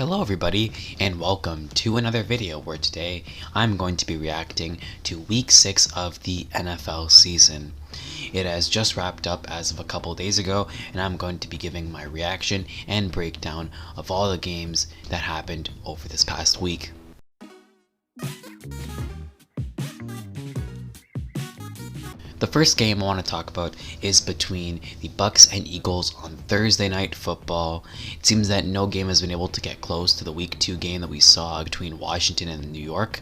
Hello everybody, and welcome to another video where today I'm going to be reacting to week 6 of the NFL season. It has just wrapped up as of a couple days ago, and I'm going to be giving my reaction and breakdown of all the games that happened over this past week. The first game I want to talk about is between the Bucks and Eagles on Thursday Night Football. It seems that no game has been able to get close to the Week 2 game that we saw between Washington and New York.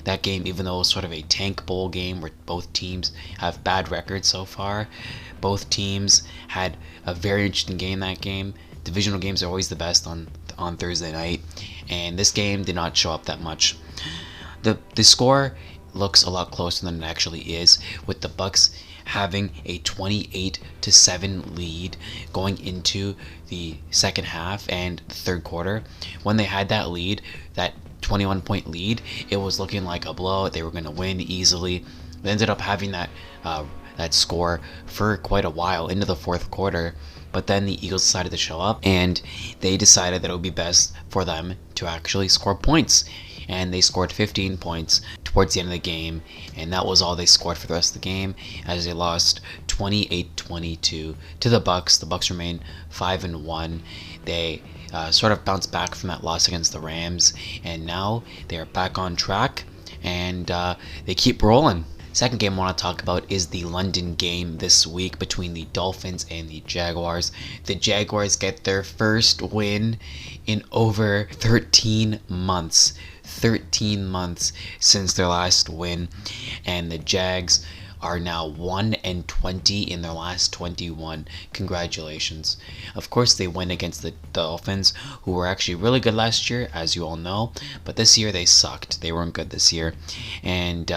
That game, even though it was sort of a tank bowl game where both teams have bad records so far, both teams had a very interesting game that game. Divisional games are always the best on Thursday night, and this game did not show up that much. The score looks a lot closer than it actually is, with the Bucks having a 28-7 lead going into the second half and the third quarter. When they had that lead, that 21-point lead, it was looking like a blowout. They were going to win easily. They ended up having that score for quite a while into the fourth quarter, but then the Eagles decided to show up, and they decided that it would be best for them to actually score points. And they scored 15 points towards the end of the game, and that was all they scored for the rest of the game, as they lost 28-22 to the Bucks. The Bucks remain 5-1. They sort of bounced back from that loss against the Rams, and now they are back on track, and they keep rolling. Second game I want to talk about is the London game this week between the Dolphins and the Jaguars. The Jaguars get their first win in over 13 months. 13 months since their last win, and the Jags are now 1-20 in their last 21. Congratulations. Of course, they win against the Dolphins, who were actually really good last year, as you all know, but this year they sucked. They weren't good this year, and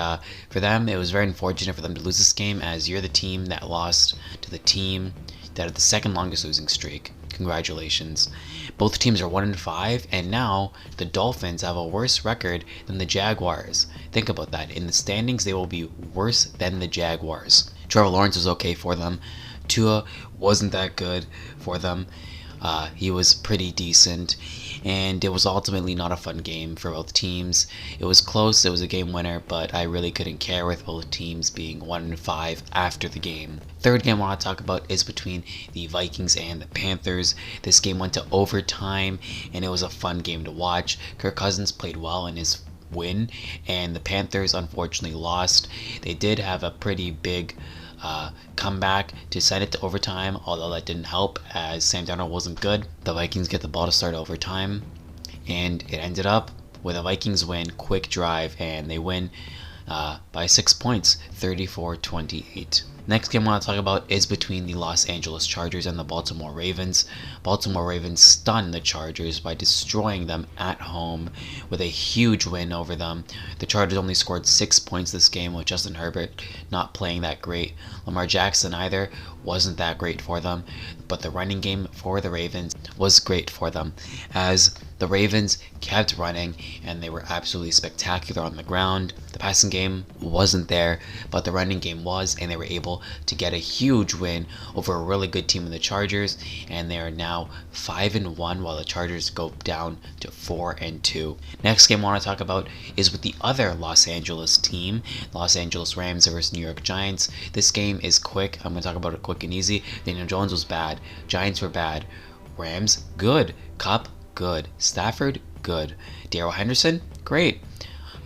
for them, it was very unfortunate for them to lose this game, as you're the team that lost to the team that had the second longest losing streak. Congratulations. Both teams are 1-5, and now the Dolphins have a worse record than the Jaguars. Think about that. In the standings, they will be worse than the Jaguars. Trevor Lawrence was okay for them. Tua wasn't that good for them. He was pretty decent, and it was ultimately not a fun game for both teams. It was close, it was a game winner, but I really couldn't care with both teams being 1-5 after the game. Third game I want to talk about is between the Vikings and the Panthers. This game went to overtime, and it was a fun game to watch. Kirk Cousins played well in his win, and the Panthers unfortunately lost. They did have a pretty big comeback to send it to overtime, although that didn't help as Sam Darnold wasn't good. The Vikings get the ball to start overtime, and it ended up with a Vikings win, quick drive, and they win by 6 points, 34-28. Next game I want to talk about is between the Los Angeles Chargers and the Baltimore Ravens. Baltimore Ravens stunned the Chargers by destroying them at home with a huge win over them. The Chargers only scored 6 points this game, with Justin Herbert not playing that great. Lamar Jackson either wasn't that great for them, but the running game for the Ravens was great for them, as the Ravens kept running and they were absolutely spectacular on the ground. The passing game wasn't there, but the running game was, and they were able to get a huge win over a really good team in the Chargers, and they are now 5-1 while the Chargers go down to 4-2. Next game I want to talk about is with the other Los Angeles team, Los Angeles Rams versus New York Giants. This game is quick. I'm going to talk about it quick and easy. Daniel Jones was bad. Giants were bad. Rams, good. Kupp, good. Stafford, good. Darrell Henderson, great.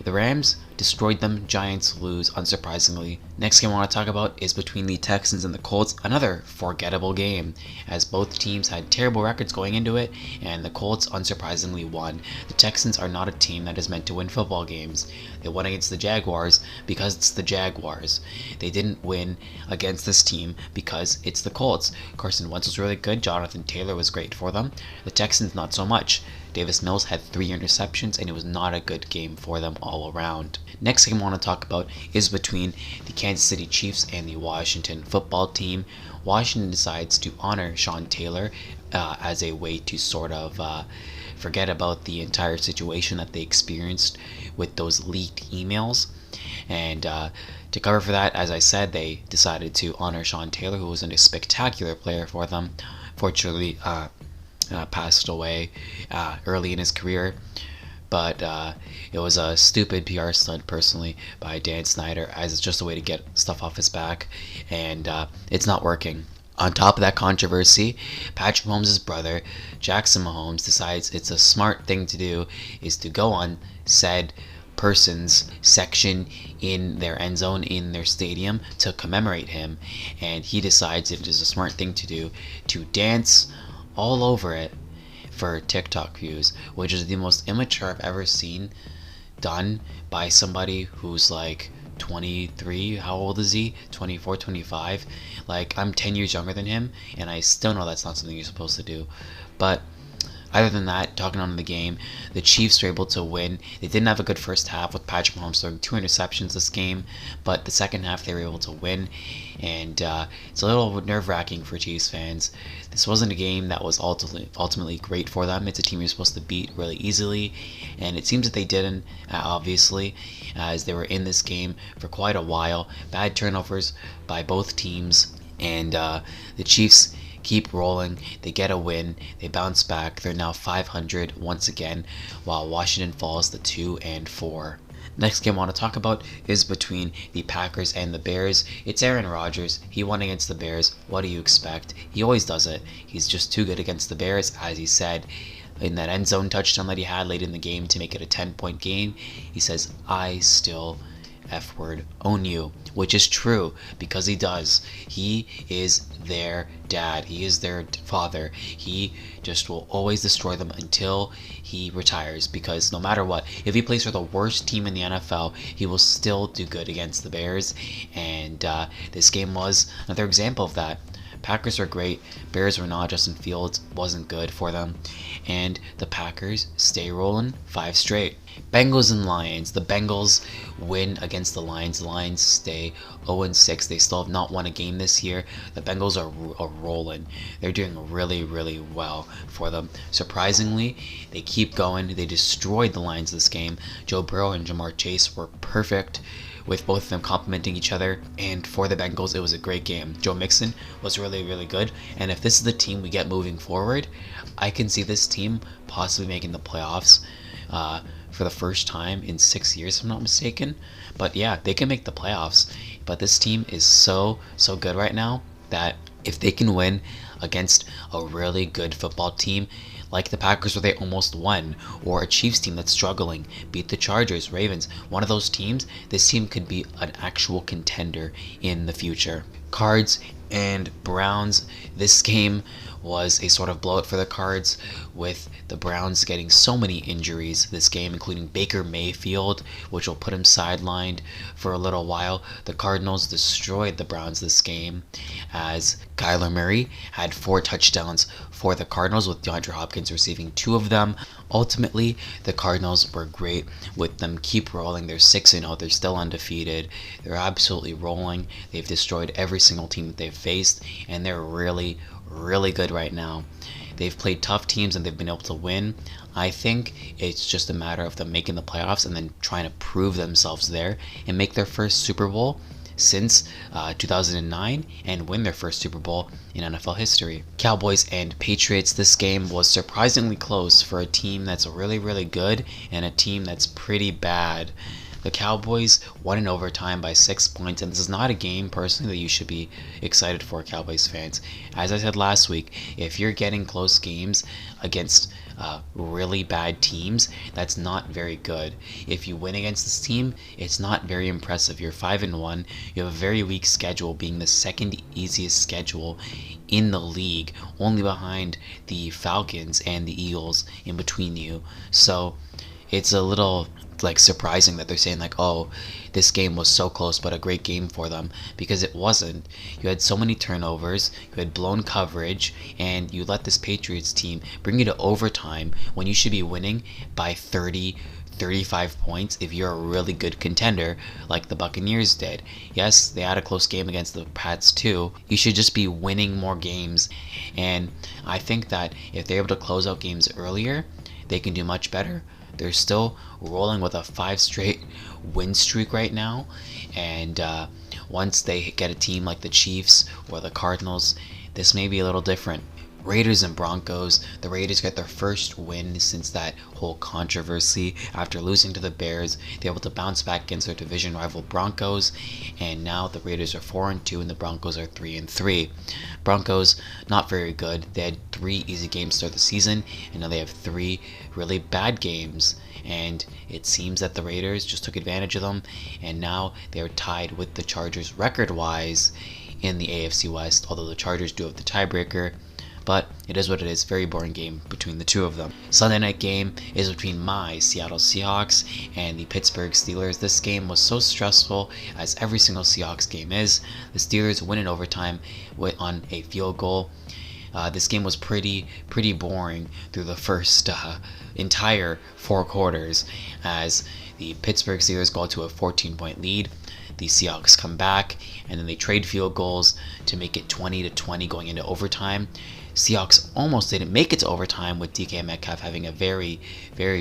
The Rams destroyed them. Giants lose, unsurprisingly. Next game I want to talk about is between the Texans and the Colts. Another forgettable game, as both teams had terrible records going into it, and the Colts unsurprisingly won. The Texans are not a team that is meant to win football games. They won against the Jaguars because it's the Jaguars. They didn't win against this team because it's the Colts. Carson Wentz was really good. Jonathan Taylor was great for them. The Texans, not so much. Davis Mills had 3 interceptions, and it was not a good game for them all around. Next game I want to talk about is between the Kansas City Chiefs and the Washington football team. Washington decides to honor Sean Taylor as a way to sort of forget about the entire situation that they experienced with those leaked emails. And to cover for that, as I said, they decided to honor Sean Taylor, who was a spectacular player for them. Fortunately, passed away early in his career. But it was a stupid PR stunt, personally, by Dan Snyder, as it's just a way to get stuff off his back, and it's not working. On top of that controversy, Patrick Mahomes' brother, Jackson Mahomes, decides it's a smart thing to do is to go on said person's section in their end zone in their stadium to commemorate him, and he decides it is a smart thing to do to dance all over it for TikTok views, which is the most immature I've ever seen done by somebody who's like 23. How old is he? 24, 25. Like, I'm 10 years younger than him, and I still know that's not something you're supposed to do. But other than that, talking on the game, the Chiefs were able to win. They didn't have a good first half with Patrick Mahomes throwing 2 interceptions this game, but the second half they were able to win, and it's a little nerve-wracking for Chiefs fans. This wasn't a game that was ultimately great for them. It's a team you're supposed to beat really easily, and it seems that they didn't, obviously, as they were in this game for quite a while. Bad turnovers by both teams, and the Chiefs keep rolling. They get a win. They bounce back. They're now 500 once again, while Washington falls to 2-4. Next game I want to talk about is between the Packers and the Bears. It's Aaron Rodgers. He won against the Bears. What do you expect? He always does it. He's just too good against the Bears, as he said in that end zone touchdown that he had late in the game to make it a 10-point game. He says, "I still F-word own you," which is true, because he does. He is their dad. He is their father. He just will always destroy them until he retires, because no matter what, if he plays for the worst team in the NFL, he will still do good against the Bears, and this game was another example of that. Packers are great. Bears were not. Justin Fields wasn't good for them. And the Packers stay rolling 5 straight. Bengals and Lions. The Bengals win against the Lions. The Lions stay 0-6. They still have not won a game this year. The Bengals are rolling. They're doing really, really well for them. Surprisingly, they keep going. They destroyed the Lions this game. Joe Burrow and Jamar Chase were perfect, with both of them complementing each other, and for the Bengals, it was a great game. Joe Mixon was really, really good, and if this is the team we get moving forward, I can see this team possibly making the playoffs for the first time in 6 years, if I'm not mistaken. But yeah, they can make the playoffs, but this team is so good right now that if they can win against a really good football team, like the Packers where they almost won, or a Chiefs team that's struggling, beat the Chargers, Ravens, one of those teams, this team could be an actual contender in the future. Cards and Browns, this game was a sort of blowout for the Cards, with the Browns getting so many injuries this game, including Baker Mayfield, which will put him sidelined for a little while. The Cardinals destroyed the Browns this game, as Kyler Murray had 4 touchdowns for the Cardinals, with DeAndre Hopkins receiving 2 of them. Ultimately, the Cardinals were great, with them keep rolling. They're 6-0. They're still undefeated. They're absolutely rolling. They've destroyed every single team that they've faced, and they're really, really good right now. They've played tough teams and they've been able to win. I think it's just a matter of them making the playoffs and then trying to prove themselves there and make their first Super Bowl since 2009 and win their first Super Bowl in NFL history. Cowboys and Patriots, this game was surprisingly close for a team that's really, really good and a team that's pretty bad. The Cowboys won in overtime by 6 points, and this is not a game, personally, that you should be excited for, Cowboys fans. As I said last week, if you're getting close games against really bad teams, that's not very good. If you win against this team, it's not very impressive. You're 5-1. You have a very weak schedule, being the second easiest schedule in the league, only behind the Falcons and the Eagles in between you. So it's a little surprising that they're saying oh, this game was so close but a great game for them, because it wasn't. You had so many turnovers, you had blown coverage, and you let this Patriots team bring you to overtime when you should be winning by 30-35 points if you're a really good contender like the Buccaneers did. Yes, they had a close game against the Pats too. You should just be winning more games, and I think that if they're able to close out games earlier, they can do much better. They're still rolling with a 5 straight win streak right now, and once they get a team like the Chiefs or the Cardinals, this may be a little different. Raiders and Broncos. The Raiders get their first win since that whole controversy after losing to the Bears. They're able to bounce back against their division rival Broncos, and now the Raiders are 4-2 and the Broncos are 3-3. Broncos not very good. They had 3 easy games to start the season, and now they have 3 really bad games. And it seems that the Raiders just took advantage of them, and now they're tied with the Chargers record-wise in the AFC West, although the Chargers do have the tiebreaker. But it is what it is. Very boring game between the two of them. Sunday night game is between my Seattle Seahawks and the Pittsburgh Steelers. This game was so stressful, as every single Seahawks game is. The Steelers win in overtime on a field goal. This game was pretty boring through the first entire 4 quarters, as the Pittsburgh Steelers go to a 14-point lead. The Seahawks come back, and then they trade field goals to make it 20-20 going into overtime. Seahawks almost didn't make it to overtime, with DK Metcalf having a very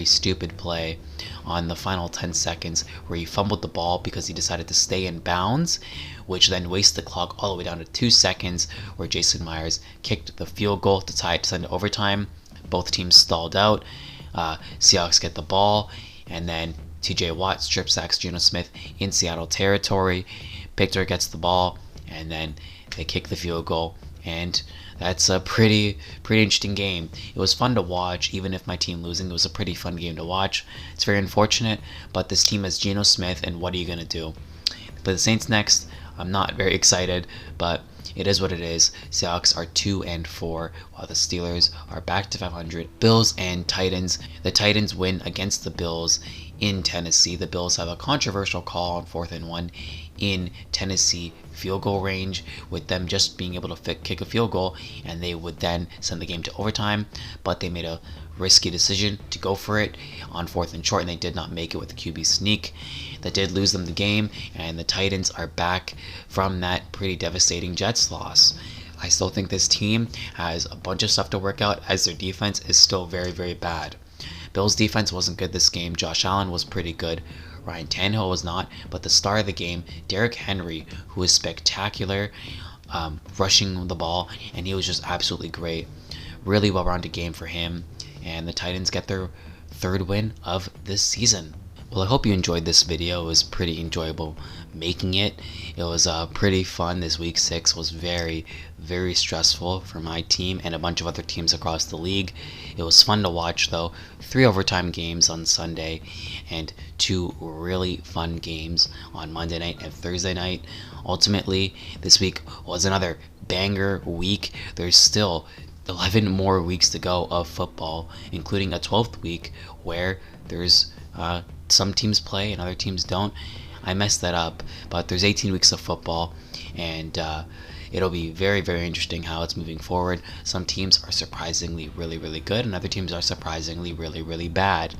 stupid play on the final 10 seconds where he fumbled the ball because he decided to stay in bounds, which then wasted the clock all the way down to 2 seconds, where Jason Myers kicked the field goal to tie it to send to overtime. Both teams stalled out. Seahawks get the ball, and then TJ Watt strip sacks Geno Smith in Seattle territory. Victor gets the ball, and then they kick the field goal, and that's a pretty interesting game. It was fun to watch, even if my team losing. It was a pretty fun game to watch. It's very unfortunate, but this team has Geno Smith, and what are you going to do? But the Saints next. I'm not very excited, but it is what it is. Seahawks are 2-4, while the Steelers are back to 500. Bills and Titans. The Titans win against the Bills in Tennessee. The Bills have a controversial call on 4th and 1 in Tennessee field goal range, with them just being able to kick a field goal, and they would then send the game to overtime. But they made a risky decision to go for it on 4th and short, and they did not make it with the QB sneak. That did lose them the game, and the Titans are back from that pretty devastating Jets loss. I still think this team has a bunch of stuff to work out, as their defense is still very bad. Bills defense wasn't good this game. Josh Allen was pretty good. Ryan Tannehill was not, but the star of the game, Derrick Henry, who was spectacular rushing the ball, and he was just absolutely great. Really well-rounded game for him, and the Titans get their 3rd win of this season. Well, I hope you enjoyed this video. It was pretty enjoyable making it. It was pretty fun. This week 6 was very stressful for my team and a bunch of other teams across the league. It was fun to watch, though. 3 overtime games on Sunday and 2 really fun games on Monday night and Thursday night. Ultimately, this week was another banger week. There's still 11 more weeks to go of football, including a 12th week where there's some teams play and other teams don't. I messed that up, but there's 18 weeks of football, and it'll be very interesting how it's moving forward. Some teams are surprisingly really good, and other teams are surprisingly really bad.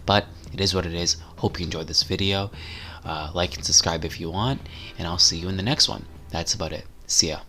But it is what it is. Hope you enjoyed this video. Like and subscribe if you want, and I'll see you in the next one. That's about it. See ya.